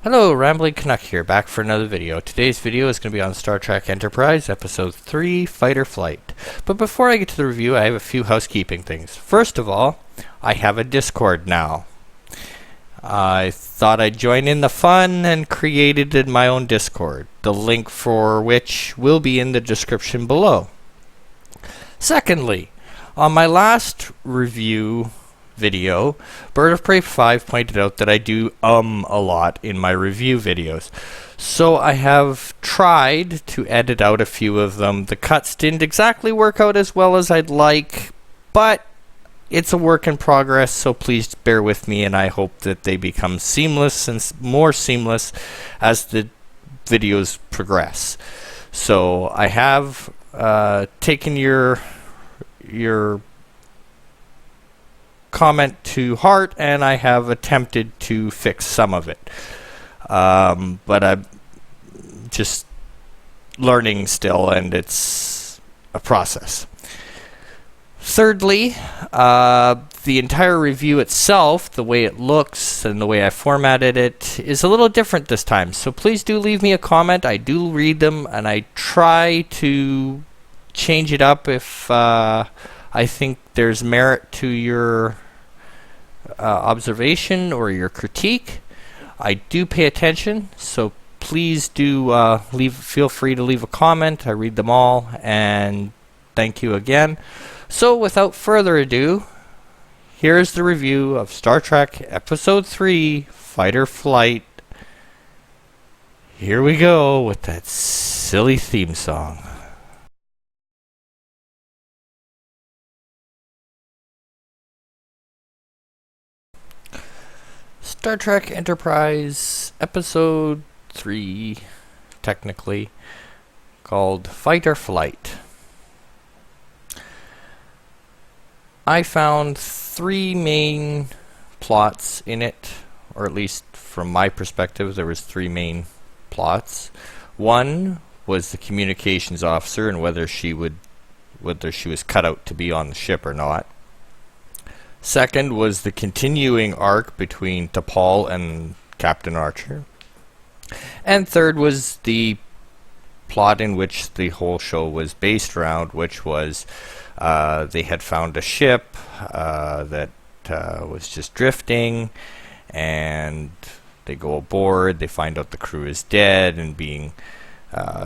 Hello, Rambling Canuck here, back for another video. Today's video is going to be on Star Trek Enterprise, Episode 3, Fight or Flight. But before I get to the review, I have a few housekeeping things. First of all, I have a Discord now. I thought I'd join in the fun and created my own Discord, the link for which will be in the description below. Secondly, on my last review video, Bird of Prey 5 pointed out that I do a lot in my review videos. So I have tried to edit out a few of them. The cuts didn't exactly work out as well as I'd like, but it's a work in progress, so please bear with me, and I hope that they become seamless and more seamless as the videos progress. So I have taken your comment to heart, and I have attempted to fix some of it, but I'm just learning still, and it's a process. Thirdly, the entire review itself, the way it looks and the way I formatted it, is a little different this time, so please do leave me a comment. I do read them, and I try to change it up if I think there's merit to your observation or your critique. I do pay attention, so please do feel free to leave a comment. I read them all, and thank you again. So without further ado, here's the review of Star Trek Episode 3, Fight or Flight. Here we go with that silly theme song. Star Trek Enterprise Episode 3, technically, called Fight or Flight. I found three main plots in it, or at least from my perspective, there was three main plots. One was the communications officer and whether she was cut out to be on the ship or not. Second was the continuing arc between T'Pol and Captain Archer. And third was the plot in which the whole show was based around, which was they had found a ship that was just drifting, and they go aboard, they find out the crew is dead and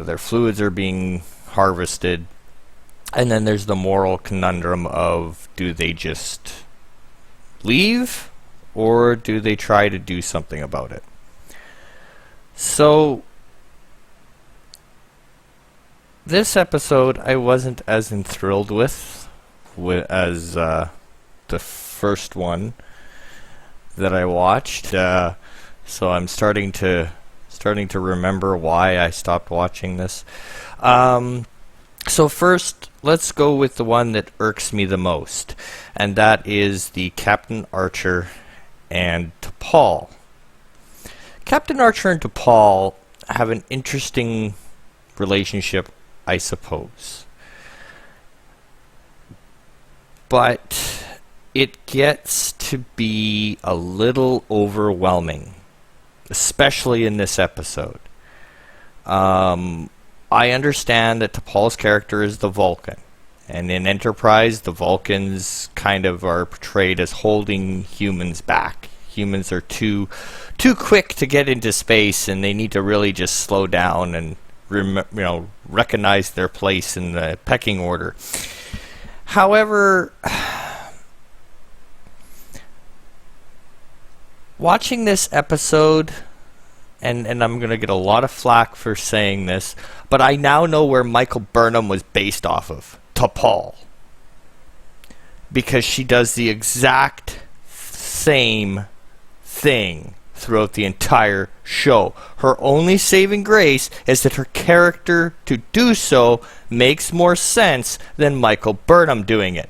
their fluids are being harvested. And then there's the moral conundrum of, do they just leave, or do they try to do something about it? So this episode I wasn't as enthralled with as the first one that I watched. So I'm starting to remember why I stopped watching this. So first, let's go with the one that irks me the most, and that is the Captain Archer and T'Pol. Captain Archer and T'Pol have an interesting relationship, I suppose. But it gets to be a little overwhelming, especially in this episode. I understand that T'Pol's character is the Vulcan, and in Enterprise, the Vulcans kind of are portrayed as holding humans back. Humans are too quick to get into space, and they need to really just slow down and recognize their place in the pecking order. However, watching this episode, and I'm going to get a lot of flack for saying this, but I now know where Michael Burnham was based off of, T'Pol. Because she does the exact same thing throughout the entire show. Her only saving grace is that her character to do so makes more sense than Michael Burnham doing it.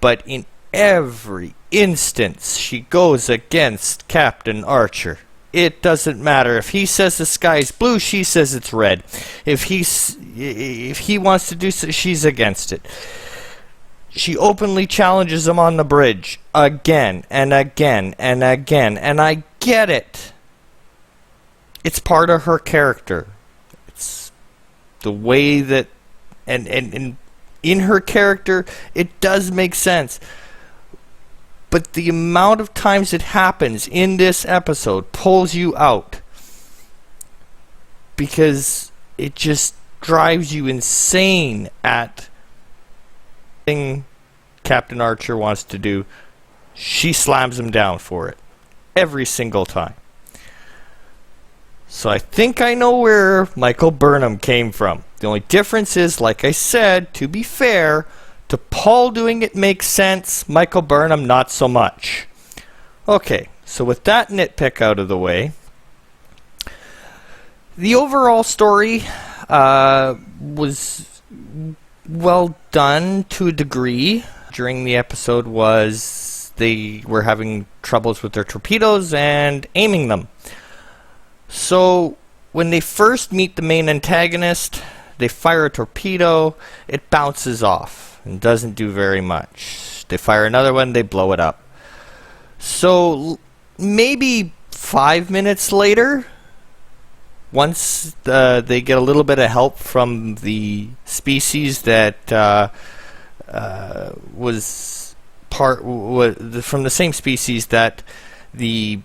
But in every instance, she goes against Captain Archer. It doesn't matter. If he says the sky's blue, she says it's red. If he wants to do so, she's against it. She openly challenges him on the bridge again and again and again, and I get it. it's part of her character. It's the way that, and in her character, it does make sense. But the amount of times it happens in this episode pulls you out, because it just drives you insane at thing Captain Archer wants to do. She slams him down for it every single time. So I think I know where Michael Burnham came from. The only difference is, like I said, to be fair, to Paul doing it makes sense, Michael Burnham not so much. Okay, so with that nitpick out of the way, the overall story was well done to a degree. During the episode was they were having troubles with their torpedoes and aiming them. So when they first meet the main antagonist, they fire a torpedo, it bounces off and doesn't do very much. They fire another one, they blow it up. So maybe 5 minutes later, once they get a little bit of help from the species that was from the same species that the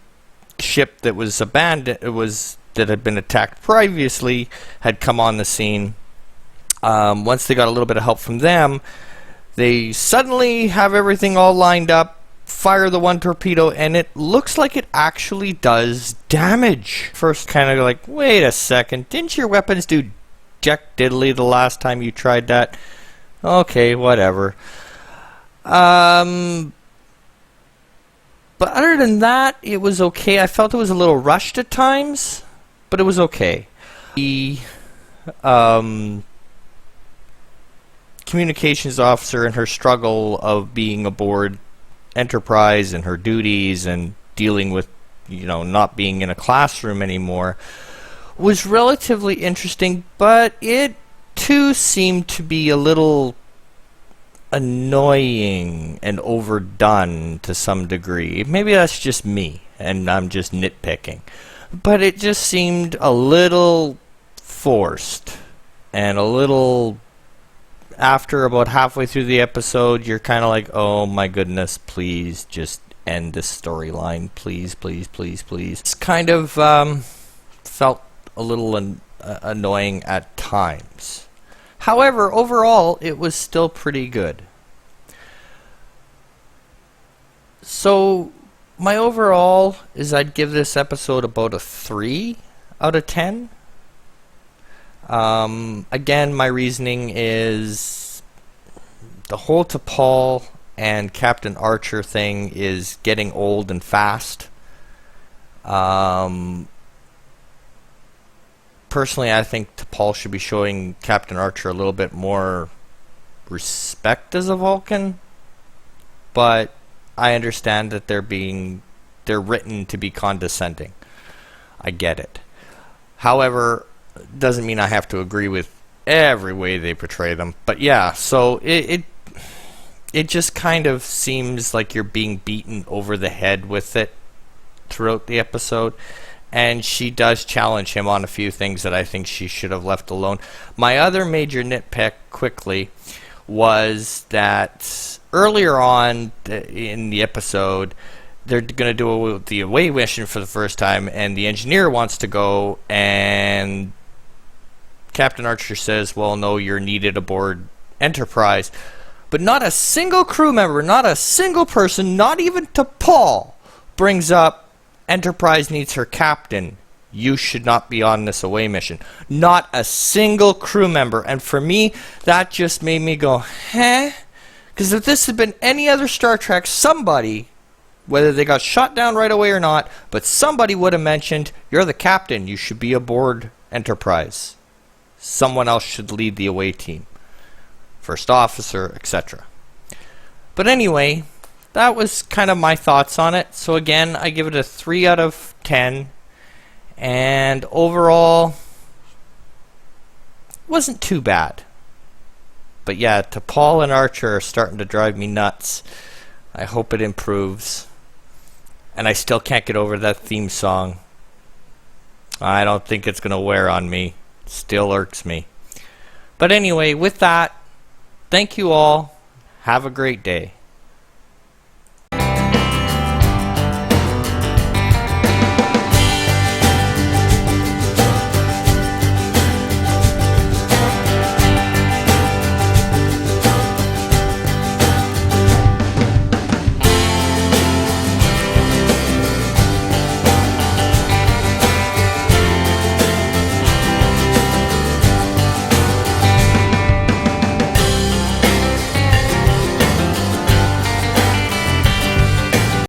ship that was abandoned that had been attacked previously had come on the scene. Once they got a little bit of help from them, they suddenly have everything all lined up, fire the one torpedo, and it looks like it actually does damage. First kind of like, wait a second, didn't your weapons do jack diddly the last time you tried that? Okay, whatever. But other than that, it was okay. I felt it was a little rushed at times, but it was okay. The communications officer and her struggle of being aboard Enterprise and her duties and dealing with, not being in a classroom anymore was relatively interesting, but it too seemed to be a little annoying and overdone to some degree. Maybe that's just me and I'm just nitpicking, but it just seemed a little forced, and a little, after about halfway through the episode, you're kind of like, oh my goodness, please just end this storyline, please, please, please, please. It's kind of felt a little annoying at times. However, overall, it was still pretty good. So, my overall is I'd give this episode about a 3 out of 10. Again, my reasoning is the whole T'Pol and Captain Archer thing is getting old and fast. Personally, I think T'Pol should be showing Captain Archer a little bit more respect as a Vulcan, but I understand that they're written to be condescending. I get it. However, doesn't mean I have to agree with every way they portray them. But yeah, so it just kind of seems like you're being beaten over the head with it throughout the episode. And she does challenge him on a few things that I think she should have left alone. My other major nitpick, quickly, was that earlier on in the episode, they're going to do the away mission for the first time, and the engineer wants to go, and Captain Archer says, well, no, you're needed aboard Enterprise. But not a single crew member, not a single person, not even T'Pol, brings up Enterprise needs her captain. You should not be on this away mission. Not a single crew member. And for me, that just made me go, huh? Because if this had been any other Star Trek, somebody, whether they got shot down right away or not, but somebody would have mentioned, you're the captain, you should be aboard Enterprise. Someone else should lead the away team. First officer, etc. But anyway, that was kind of my thoughts on it. So again, I give it a 3 out of 10. And overall, wasn't too bad. But yeah, T'Pol and Archer are starting to drive me nuts. I hope it improves. And I still can't get over that theme song. I don't think it's going to wear on me. It still irks me. But anyway, with that, thank you all. Have a great day.